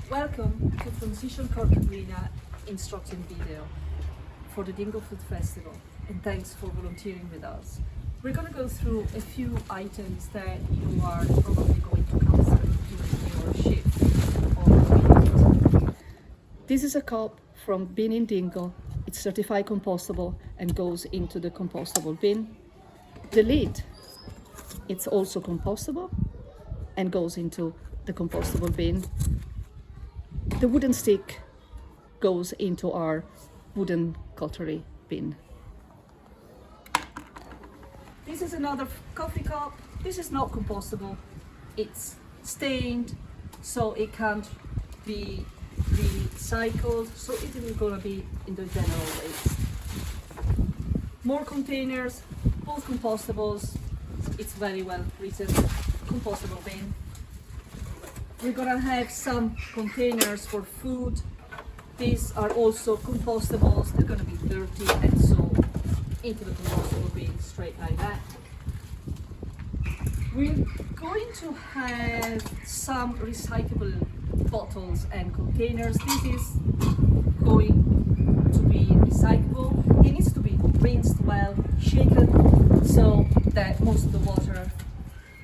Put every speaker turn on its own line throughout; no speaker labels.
Welcome to Transition Corca Dhuibhne instruction video for the Dingle Food Festival, and thanks for volunteering with us. We're going to go through a few items that you are probably going to consider during your shift or weekend. This is a cup from Bin in Dingle. It's certified compostable and goes into the compostable bin. The lid, it's also compostable and goes into the compostable bin. The wooden stick goes into our wooden cutlery bin. This is another coffee cup. This is not compostable. It's stained, so it can't be recycled, so it is going to be in the general waste. More containers, both compostables. It's very well written, compostable bin. We're gonna have some containers for food. These are also compostables. They're gonna be dirty and so into the compostable bin straight like that. We're going to have some recyclable bottles and containers. This is going to be recyclable. It needs to be rinsed well, shaken, so that most of the water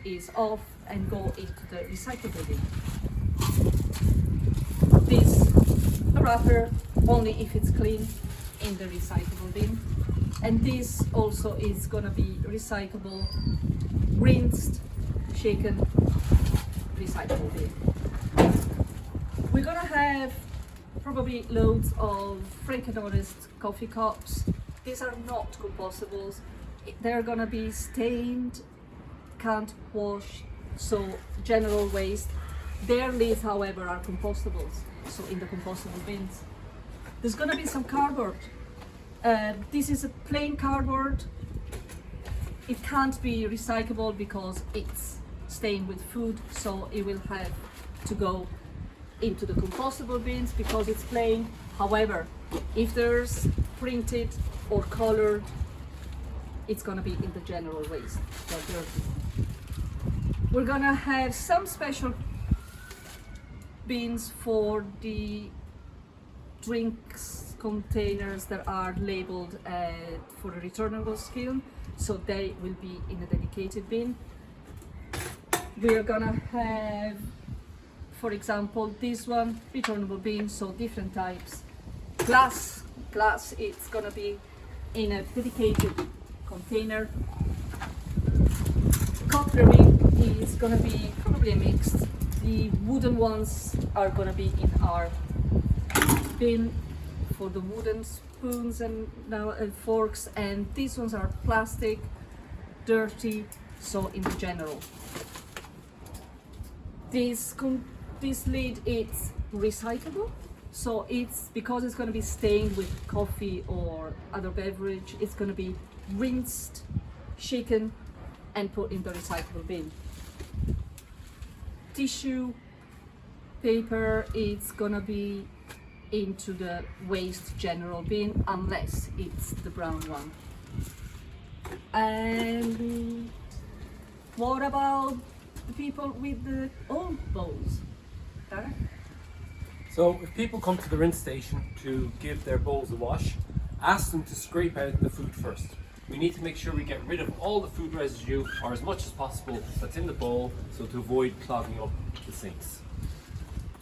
is off and go into the recyclable bin. This wrapper only if it's clean in the recyclable bin, and this also is gonna be recyclable, rinsed, shaken, recyclable bin. We're gonna have probably loads of frank and honest coffee cups. These are not compostables. They're gonna be stained, can't wash, so general waste. Their lids, however, are compostables, so in the compostable bins. There's gonna be some cardboard. This is a plain cardboard. It can't be recyclable because it's stained with food, so it will have to go into the compostable bins because it's plain. However, if there's printed or colored, it's gonna be in the general waste. They're dirty. We're gonna have some special bins for the drinks containers that are labeled for a returnable scheme, so they will be in a dedicated bin. We're gonna have, for example, this one, returnable bin, so different types. Glass, it's gonna be in a dedicated container. Cutlery is gonna be probably a mix. The wooden ones are gonna be in our bin for the wooden spoons and forks, and these ones are plastic, dirty, so in the general. This lid is recyclable, so it's because it's going to be stained with coffee or other beverage. It's going to be rinsed, shaken, and put in the recyclable bin. Tissue paper, it's going to be into the waste general bin unless it's the brown one. And what about the people with the old bowls? Darren?
So if people come to the rinse station to give their bowls a wash, ask them to scrape out the food first. We need to make sure we get rid of all the food residue, or as much as possible, that's in the bowl, so to avoid clogging up the sinks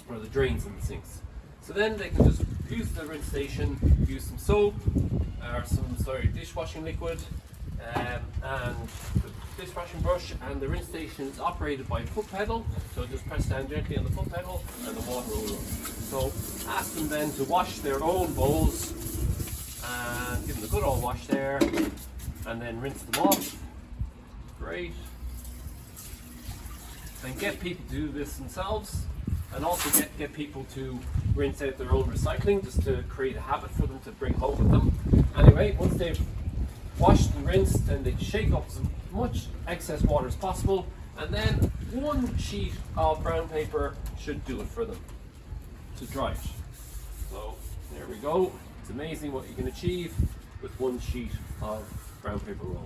or the drains in the sinks. So then they can just use the rinse station, use some soap or some dishwashing liquid and the dishwashing brush, and the rinse station is operated by a foot pedal, so just press down gently on the foot pedal and the water will run. So ask them then to wash their own bowls and give them a good old wash there, and then rinse them off. Great. And get people to do this themselves, and also get people to rinse out their own recycling, just to create a habit for them to bring home with them. Anyway, once they've washed and rinsed, then they shake up as much excess water as possible, and then one sheet of brown paper should do it for them to dry it. So there we go. It's amazing what you can achieve with one sheet of brown paper roll.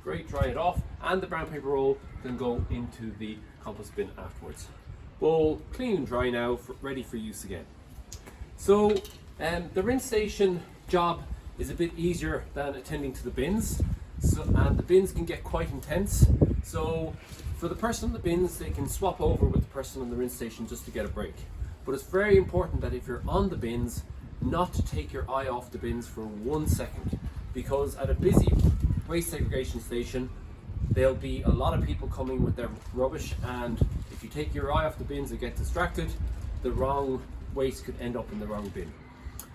Great, dry it off, and the brown paper roll can go into the compost bin afterwards. bowl clean and dry now, ready for use again. So the rinse station job is a bit easier than attending to the bins, and the bins can get quite intense. So for the person in the bins, they can swap over with the person on the rinse station just to get a break. But it's very important that if you're on the bins, not to take your eye off the bins for 1 second, because at a busy waste segregation station, there'll be a lot of people coming with their rubbish, and if you take your eye off the bins and get distracted, the wrong waste could end up in the wrong bin.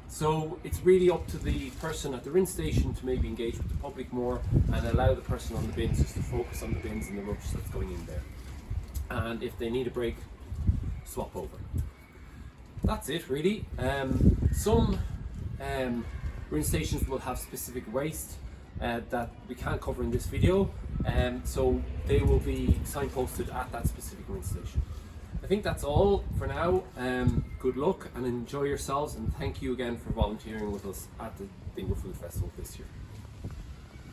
So it's really up to the person at the rinse station to maybe engage with the public more and allow the person on the bins just to focus on the bins and the rubbish that's going in there. And if they need a break, swap over. That's it really. Some rinse stations will have specific waste that we can't cover in this video, so they will be signposted at that specific rinse station. I think that's all for now. Good luck and enjoy yourselves, and thank you again for volunteering with us at the Dingle Food Festival this year.